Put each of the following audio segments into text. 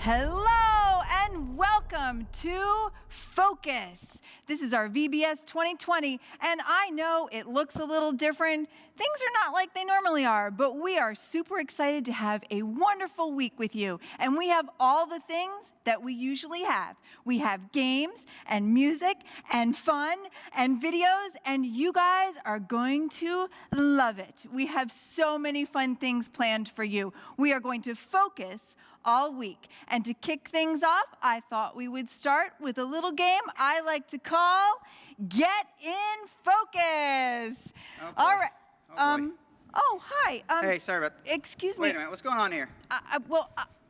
Hello and welcome to Focus. This is our VBS 2020, and I know it looks a little different. Things are not like they normally are, but we are super excited to have a wonderful week with you. And we have all the things that we usually have. We have games and music and fun and videos, and you guys are going to love it. We have so many fun things planned for you. We are going to focus all week. And to kick things off, I thought we would start with a little game I like to call Get in Focus. Oh, all right. Hi. Hey, sorry about... Excuse me. Wait a minute, what's going on here?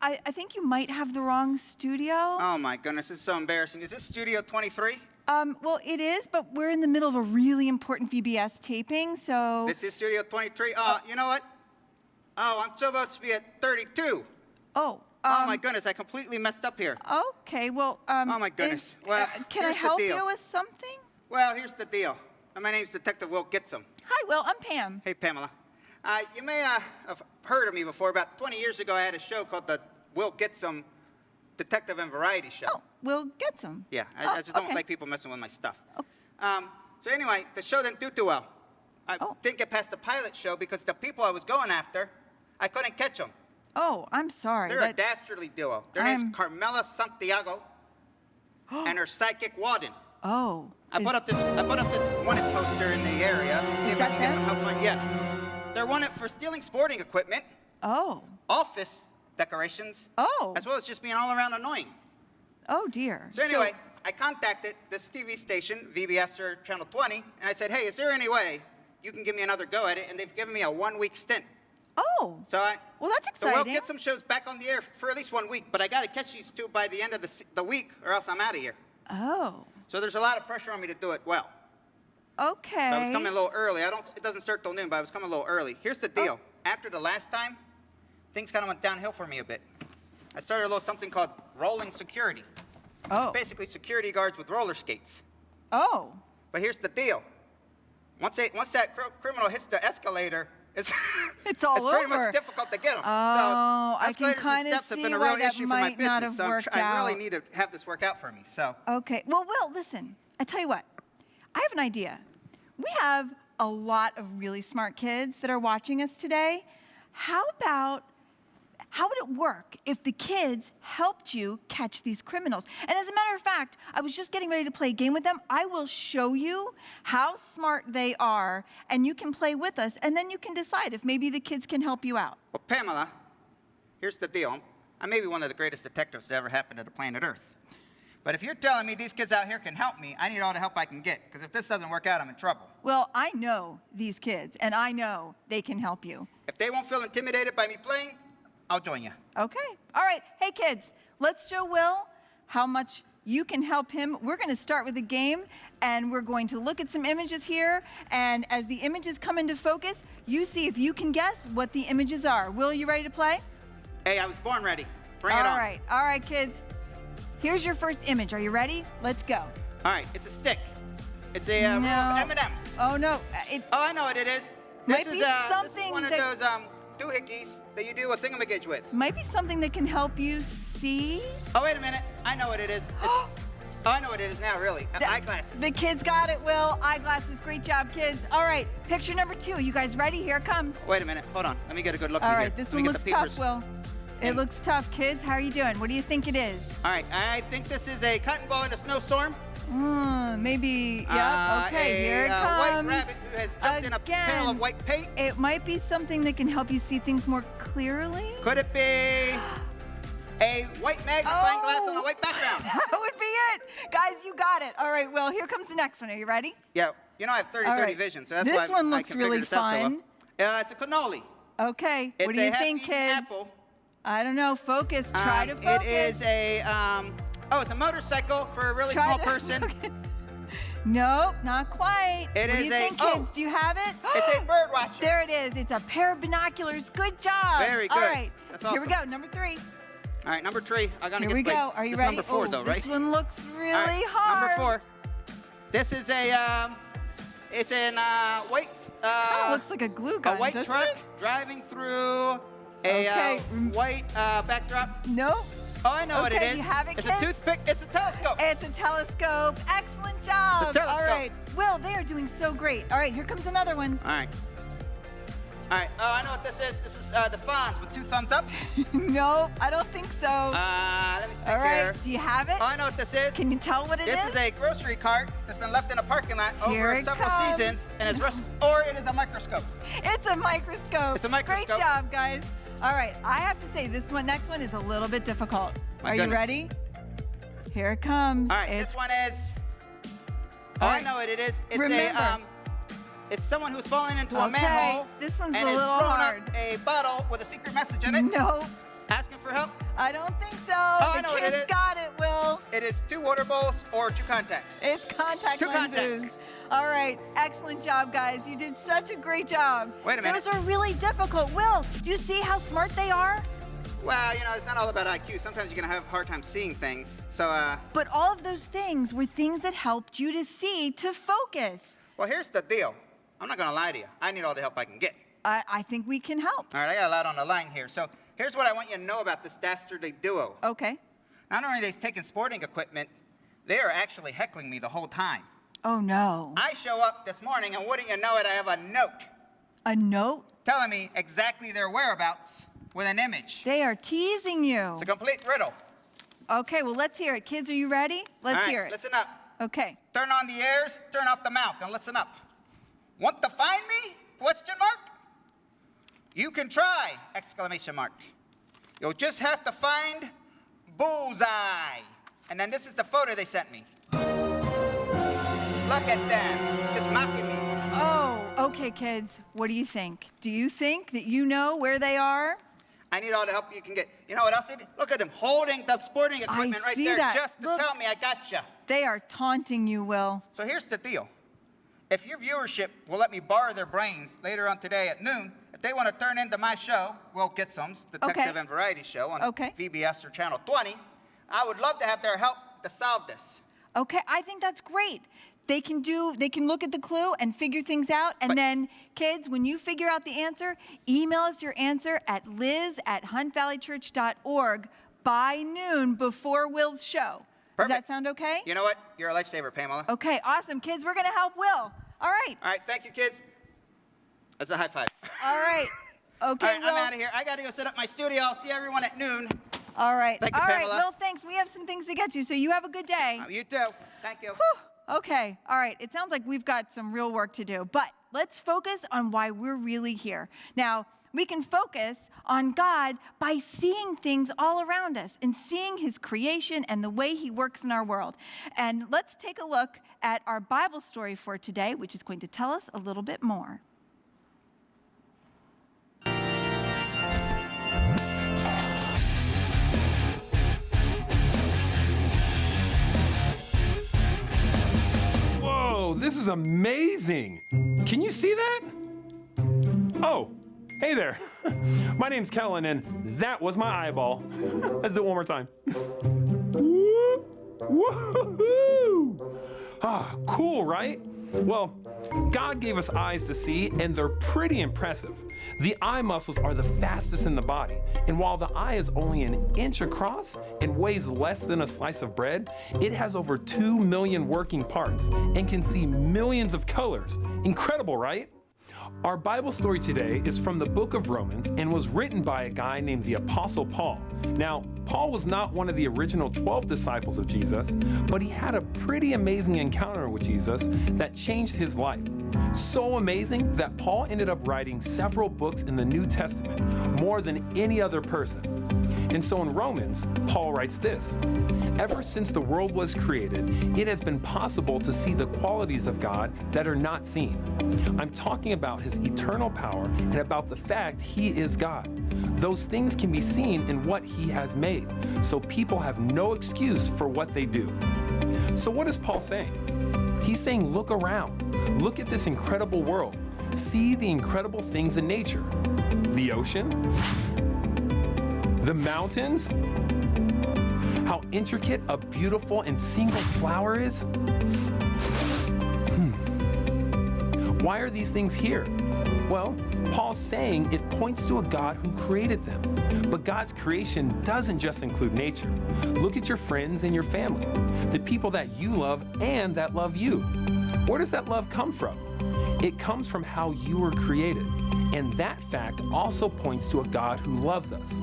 I think you might have the wrong studio. Oh my goodness, this is so embarrassing. Is this Studio 23? Well, it is, but we're in the middle of a really important VBS taping, so... This is Studio 23? You know what? Oh, I'm supposed to be at 32. Oh, my goodness, I completely messed up here. Okay, well, oh my goodness. Well, can I help you with something? Well, here's the deal. My name's Detective Will Gitsum. Hi, Will, I'm Pam. Hey, Pamela. You may have heard of me before. About 20 years ago, I had a show called the Will Gitsum Detective and Variety Show. Oh, Will Gitsum. Yeah, I just don't like people messing with my stuff. Oh. So anyway, the show didn't do too well. I didn't get past the pilot show because the people I was going after, I couldn't catch them. Oh, I'm sorry. They're a dastardly duo. Their name's Carmela Santiago and her sidekick Walden. Oh. I put up this wanted poster in the area. See if I can get them help find. Yeah. They're wanted for stealing sporting equipment. Oh. Office decorations. Oh. As well as just being all around annoying. Oh dear. So anyway, I contacted this TV station, VBS or Channel 20, and I said, hey, is there any way you can give me another go at it? And they've given me a 1-week stint. Oh. So well, that's exciting. So we'll get some shows back on the air for at least 1 week, but I got to catch these two by the end of the week, or else I'm out of here. Oh. So there's a lot of pressure on me to do it well. Okay. So I was coming a little early. It doesn't start till noon, but I was coming a little early. Here's the deal. After the last time, things kind of went downhill for me a bit. I started a little something called rolling security. Oh. Basically, security guards with roller skates. Oh. But here's the deal. Once that criminal hits the escalator, it's all it's pretty over. much difficult to get them. Oh, I can kind of see why that might not have worked out. I really need to have this work out for me. So. Okay. Well, Will, listen. I tell you what. I have an idea. We have a lot of really smart kids that are watching us today. How would it work if the kids helped you catch these criminals? And as a matter of fact, I was just getting ready to play a game with them. I will show you how smart they are, and you can play with us, and then you can decide if maybe the kids can help you out. Well, Pamela, here's the deal. I may be one of the greatest detectives that ever happened to the planet Earth. But if you're telling me these kids out here can help me, I need all the help I can get, because if this doesn't work out, I'm in trouble. Well, I know these kids, and I know they can help you. If they won't feel intimidated by me playing, I'll join you. Okay. All right. Hey, kids, let's show Will how much you can help him. We're going to start with a game, and we're going to look at some images here. And as the images come into focus, you see if you can guess what the images are. Will, you ready to play? Hey, I was born ready. Bring it on. All right, kids. Here's your first image. Are you ready? Let's go. All right, it's a stick. It's a roll of M&Ms. Oh, no. I know what it is. Might be something this is one of those doohickeys that you do a thingamajig with. Might be something that can help you see. Oh, wait a minute. I know what it is. Oh, I know what it is now, really. Eyeglasses. The kids got it, Will. Eyeglasses. Great job, kids. All right, picture number 2. You guys ready? Here it comes. Wait a minute. Hold on. Let me get a good look. All here. right, this Let me one get looks the tough, papers. Will. It And- looks tough, kids. How are you doing? What do you think it is? All right, I think this is a cotton ball in a snowstorm. Maybe. Yep. Okay, here it White comes. rabbit who has jumped in a pail of white paint. It might be something that can help you see things more clearly. Could it be a white magnifying glass on a white background? That would be it. Guys, you got it. All right, Will, here comes the next one. Are you ready? Yeah, you know I have 30-30 All right. vision, so that's This why one I looks can figure really this out so fun. well. It's a cannoli. Okay. It's What do a you think, half-eaten kids? apple. I don't know. Focus. Try to focus. It is a, it's a motorcycle for a really Try small to- person. Nope, not quite. It what do is you a- think, oh. kids? Do you have it? It's a bird watcher. There it is. It's a pair of binoculars. Good job. Very All good. right. That's Here we awesome. go. Number 3. All right, number 3. I'm gonna Here get we wait, go. Are you this is ready? Number 4, though, right? This one looks really All right, hard. Number 4. This is a, it's an white, Kind of looks like a glue gun, a white doesn't truck it? driving through a Okay. white backdrop. Nope. Oh, I know what it Okay, is. you have it, It's kids? a toothpick. It's a telescope. It's a telescope. Excellent job. It's a telescope. All right. Will, they are doing so great. All right, here comes another one. All right. All right. Oh, I know what this is. This is the Fonz with 2 thumbs up. Nope, I don't think so. Let me All think right. here. Do you have it? Oh, I know what this is. Can you tell what it is? This is a grocery cart that's been left in a parking lot Here over it several comes. seasons, and it's or it is a microscope. It's a microscope. It's a microscope. Great job, guys. All right, I have to say this next one is a little bit difficult. My Are you goodness. ready? Here it comes. All right, It's this one is. Oh, All I right. know what it is. It's Remember. it's someone who's fallen into a Okay, manhole. this one's and a has little thrown hard. up a bottle with a secret message in it, Nope, asking for help. I don't think so. I The know what it kids is. got it, Will. It is 2 water bowls or 2 contacts. It's contact Two lenses. contacts. All right, excellent job, guys. You did such a great job. Wait a minute. Those are really difficult. Will, do you see how smart they are? Well, it's not all about IQ. Sometimes you're gonna have a hard time seeing things. So, But all of those things were things that helped you to see, to focus. well, here's the deal. I'm not gonna lie to you. I need all the help I can get. I think we can help. All right, I got a lot on the line here. So here's what I want you to know about this dastardly duo. Okay. Not only are they taking sporting equipment, they are actually heckling me the whole time. Oh, no. I show up this morning, and wouldn't you know it, I have a note A note? telling me exactly their whereabouts with an image. They are teasing you. It's a complete riddle. Okay, well, let's hear it. Kids, are you ready? Let's All right, hear it. Listen up. Okay. Turn on the ears, turn off the mouth, and listen up. Want to find me? Question mark? You can try! Exclamation mark. You'll just have to find bullseye. And then this is the photo they sent me. Look at them, just mocking me. Oh, okay, kids. What do you think? Do you think that you know where they are? I need all the help you can get. You know what else they did? Look at them holding the sporting equipment right see there that. just to Look. tell me I gotcha. They are taunting you, Will. So here's the deal. If your viewership will let me borrow their brains later on today at noon, if they want to turn into my show, Will Gitsum's Detective Okay. and Variety Show on Okay. VBS or Channel 20, I would love to have their help to solve this. Okay, I think that's great. They can look at the clue and figure things out. And But- then, kids, when you figure out the answer, email us your answer at liz@huntvalleychurch.org by noon before Will's show. Does that Perfect. sound okay? You know what? You're a lifesaver, Pamela. Okay, awesome. Kids, we're going to help Will. All right. All right, thank you, kids. That's a high five. All right. Okay, All right, Will. I'm out of here. I got to go set up my studio. I'll see everyone at noon. All right. Thank you, All right, Pamela. Will, thanks. We have some things to get to, so you have a good day. You too. Thank you. Whew. Okay. All right. It sounds like we've got some real work to do, but let's focus on why we're really here. Now, we can focus on God by seeing things all around us and seeing his creation and the way he works in our world. And let's take a look at our Bible story for today, which is going to tell us a little bit more. Whoa, this is amazing. Can you see that? Oh, hey there. My name's Kellen, and that was my eyeball. Let's do it one more time. Whoop. Woohoo! Ah, cool, right? Well, God gave us eyes to see, and they're pretty impressive. The eye muscles are the fastest in the body, and while the eye is only an inch across and weighs less than a slice of bread, it has over 2 million working parts and can see millions of colors. Incredible, right? Our Bible story today is from the book of Romans and was written by a guy named the Apostle Paul. Now, Paul was not one of the original 12 disciples of Jesus, but he had a pretty amazing encounter with Jesus that changed his life. So amazing that Paul ended up writing several books in the New Testament, more than any other person. And so in Romans, Paul writes this: "Ever since the world was created, it has been possible to see the qualities of God that are not seen. I'm talking about his eternal power and about the fact he is God. Those things can be seen in what he has made, so people have no excuse for what they do." So what is Paul saying? He's saying, look around. Look at this incredible world. See the incredible things in nature. The ocean, the mountains, how intricate a beautiful and single flower is. Why are these things here? Well, Paul's saying it points to a God who created them. But God's creation doesn't just include nature. Look at your friends and your family, the people that you love and that love you. Where does that love come from? It comes from how you were created. And that fact also points to a God who loves us.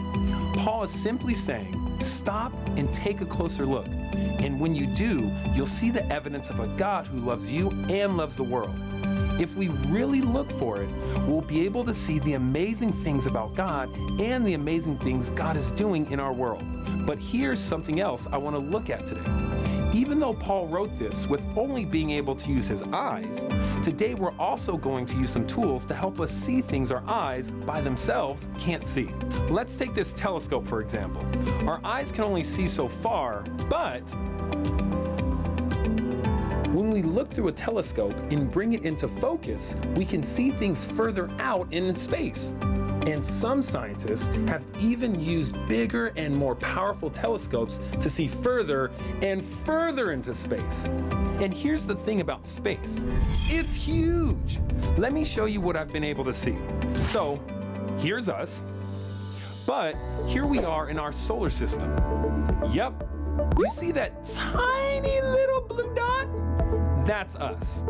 Paul is simply saying, stop and take a closer look. And when you do, you'll see the evidence of a God who loves you and loves the world. If we really look for it, we'll be able to see the amazing things about God and the amazing things God is doing in our world. But here's something else I want to look at today. Even though Paul wrote this with only being able to use his eyes, today we're also going to use some tools to help us see things our eyes by themselves can't see. Let's take this telescope, for example. Our eyes can only see so far, but when we look through a telescope and bring it into focus, we can see things further out in space. And some scientists have even used bigger and more powerful telescopes to see further and further into space. And here's the thing about space. It's huge. Let me show you what I've been able to see. So, here's us. But here we are in our solar system. Yep. You see that tiny little blue dot? That's us.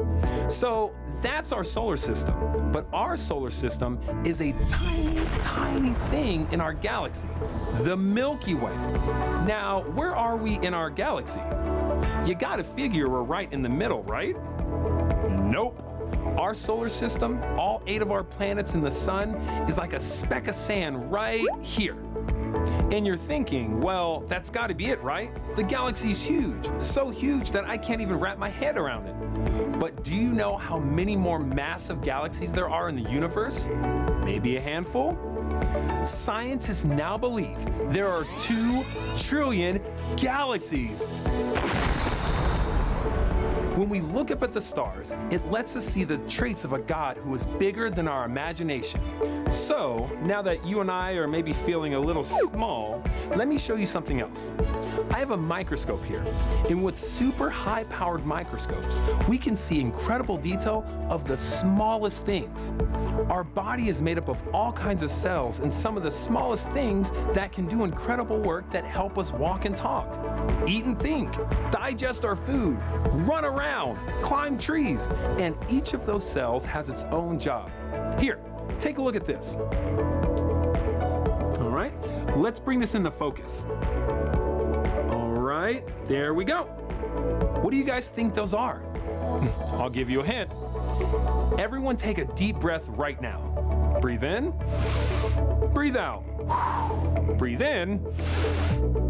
So that's our solar system. But our solar system is a tiny, tiny thing in our galaxy, the Milky Way. Now, where are we in our galaxy? You gotta figure we're right in the middle, right? Nope. Our solar system, all 8 of our planets and the sun, is like a speck of sand right here. And you're thinking, well, that's gotta be it, right? The galaxy's huge, so huge that I can't even wrap my head around it. But do you know how many more massive galaxies there are in the universe? Maybe a handful? Scientists now believe there are 2 trillion galaxies. When we look up at the stars, it lets us see the traits of a God who is bigger than our imagination. So, now that you and I are maybe feeling a little small, let me show you something else. I have a microscope here, and with super high-powered microscopes, we can see incredible detail of the smallest things. Our body is made up of all kinds of cells and some of the smallest things that can do incredible work that help us walk and talk, eat and think, digest our food, run around, climb trees, and each of those cells has its own job. Here, take a look at this. All right, let's bring this into focus. All right, there we go. What do you guys think those are? I'll give you a hint. Everyone take a deep breath right now. Breathe in, breathe out. Breathe in,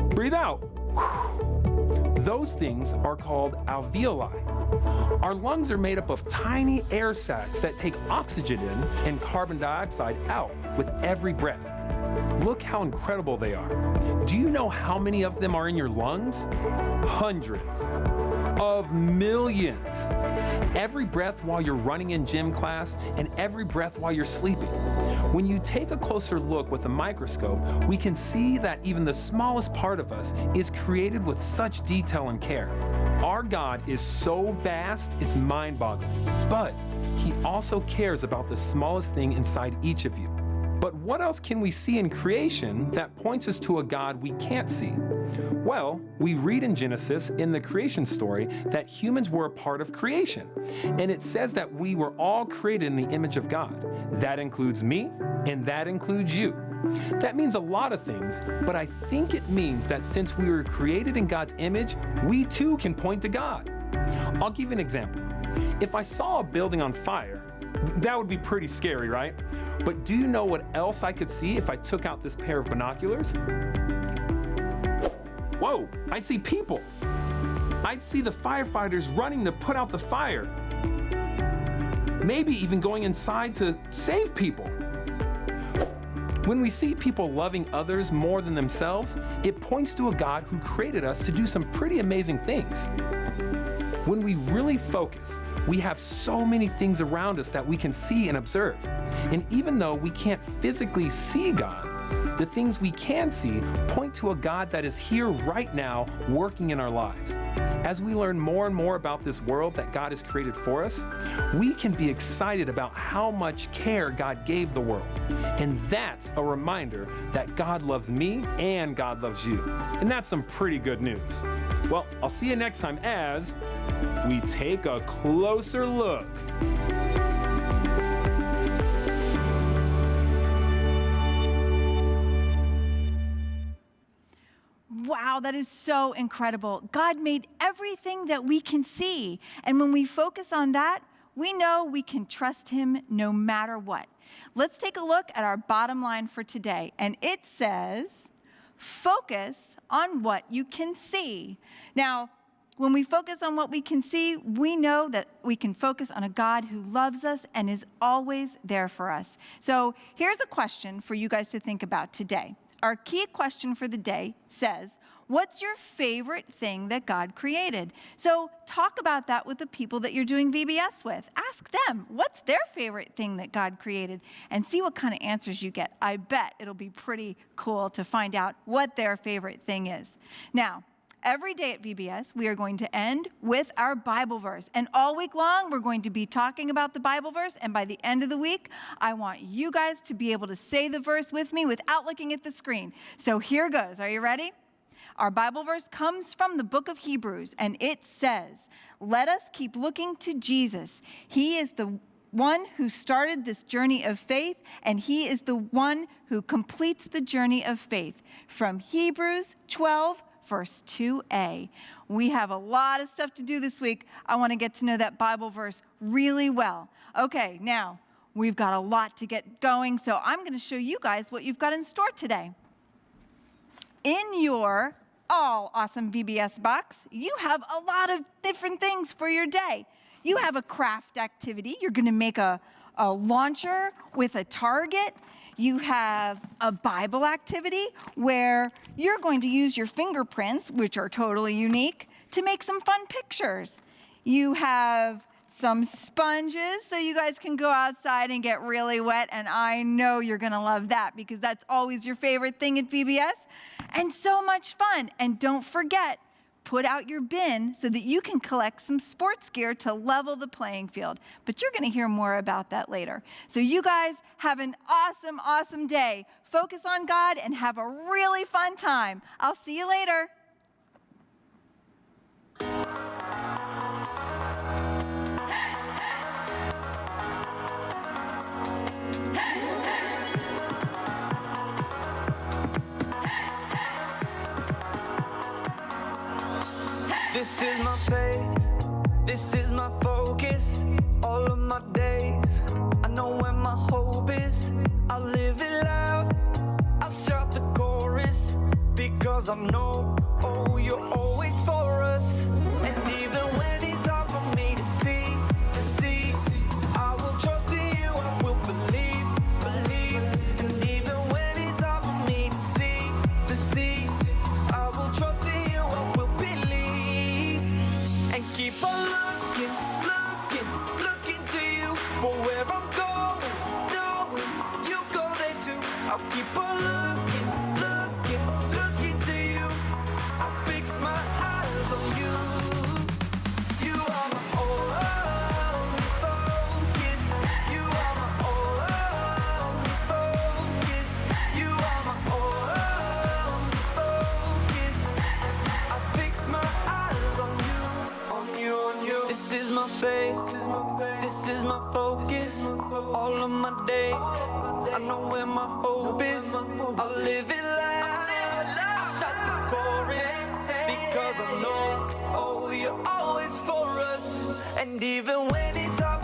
breathe out. Those things are called alveoli. Our lungs are made up of tiny air sacs that take oxygen in and carbon dioxide out with every breath. Look how incredible they are. Do you know how many of them are in your lungs? Hundreds of millions. Every breath while you're running in gym class and every breath while you're sleeping. When you take a closer look with a microscope, we can see that even the smallest part of us is created with such detail and care. Our God is so vast, it's mind-boggling. But He also cares about the smallest thing inside each of you. But what else can we see in creation that points us to a God we can't see? Well, we read in Genesis in the creation story that humans were a part of creation. And it says that we were all created in the image of God. That includes me, and that includes you. That means a lot of things, but I think it means that since we were created in God's image, we too can point to God. I'll give you an example. If I saw a building on fire, that would be pretty scary, right? But do you know what else I could see if I took out this pair of binoculars? Whoa, I'd see people. I'd see the firefighters running to put out the fire. Maybe even going inside to save people. When we see people loving others more than themselves, it points to a God who created us to do some pretty amazing things. When we really focus, we have so many things around us that we can see and observe. And even though we can't physically see God, the things we can see point to a God that is here right now working in our lives. As we learn more and more about this world that God has created for us, we can be excited about how much care God gave the world. And that's a reminder that God loves me and God loves you. And that's some pretty good news. Well, I'll see you next time as we take a closer look. Wow, that is so incredible. God made everything that we can see. And when we focus on that, we know we can trust Him no matter what. Let's take a look at our bottom line for today. And it says, focus on what you can see. Now, when we focus on what we can see, we know that we can focus on a God who loves us and is always there for us. So here's a question for you guys to think about today. Our key question for the day says, what's your favorite thing that God created? So talk about that with the people that you're doing VBS with. Ask them, what's their favorite thing that God created? And see what kind of answers you get. I bet it'll be pretty cool to find out what their favorite thing is. Now, every day at VBS, we are going to end with our Bible verse. And all week long, we're going to be talking about the Bible verse. And by the end of the week, I want you guys to be able to say the verse with me without looking at the screen. So here goes. Are you ready? Our Bible verse comes from the book of Hebrews, and it says, "Let us keep looking to Jesus. He is the one who started this journey of faith, and He is the one who completes the journey of faith." From Hebrews 12, verse 2a. We have a lot of stuff to do this week. I want to get to know that Bible verse really well. Okay, now we've got a lot to get going, so I'm going to show you guys what you've got in store today. In your all awesome VBS box, you have a lot of different things for your day. You have a craft activity. You're going to make a launcher with a target. You have a Bible activity where you're going to use your fingerprints, which are totally unique, to make some fun pictures. You have some sponges so you guys can go outside and get really wet, and I know you're going to love that because that's always your favorite thing at VBS. And so much fun. And don't forget, put out your bin so that you can collect some sports gear to level the playing field. But you're going to hear more about that later. So you guys have an awesome, awesome day. Focus on God and have a really fun time. I'll see you later. This is my faith, this is my focus, all of my days. I know where my hope is, I'll live it loud, I'll shout the chorus, because I know, oh, you're always for us. And even when it's hard for me to see, I will trust in you, I will believe. And even when it's hard for me to see, I will trust in you, I will believe. And keep on looking to you for where I'm going, knowing you go I'll keep on looking, looking, looking to you. I fix my eyes on you. You are my only focus. You are my only focus. You are my only focus. I fix my eyes on you, on you, on you. This is my faith, this is my focus. All of my days, I know where my hope is. I'll live it loud, I'll shout the chorus, because I know, oh, you're always for us. And even when it's hard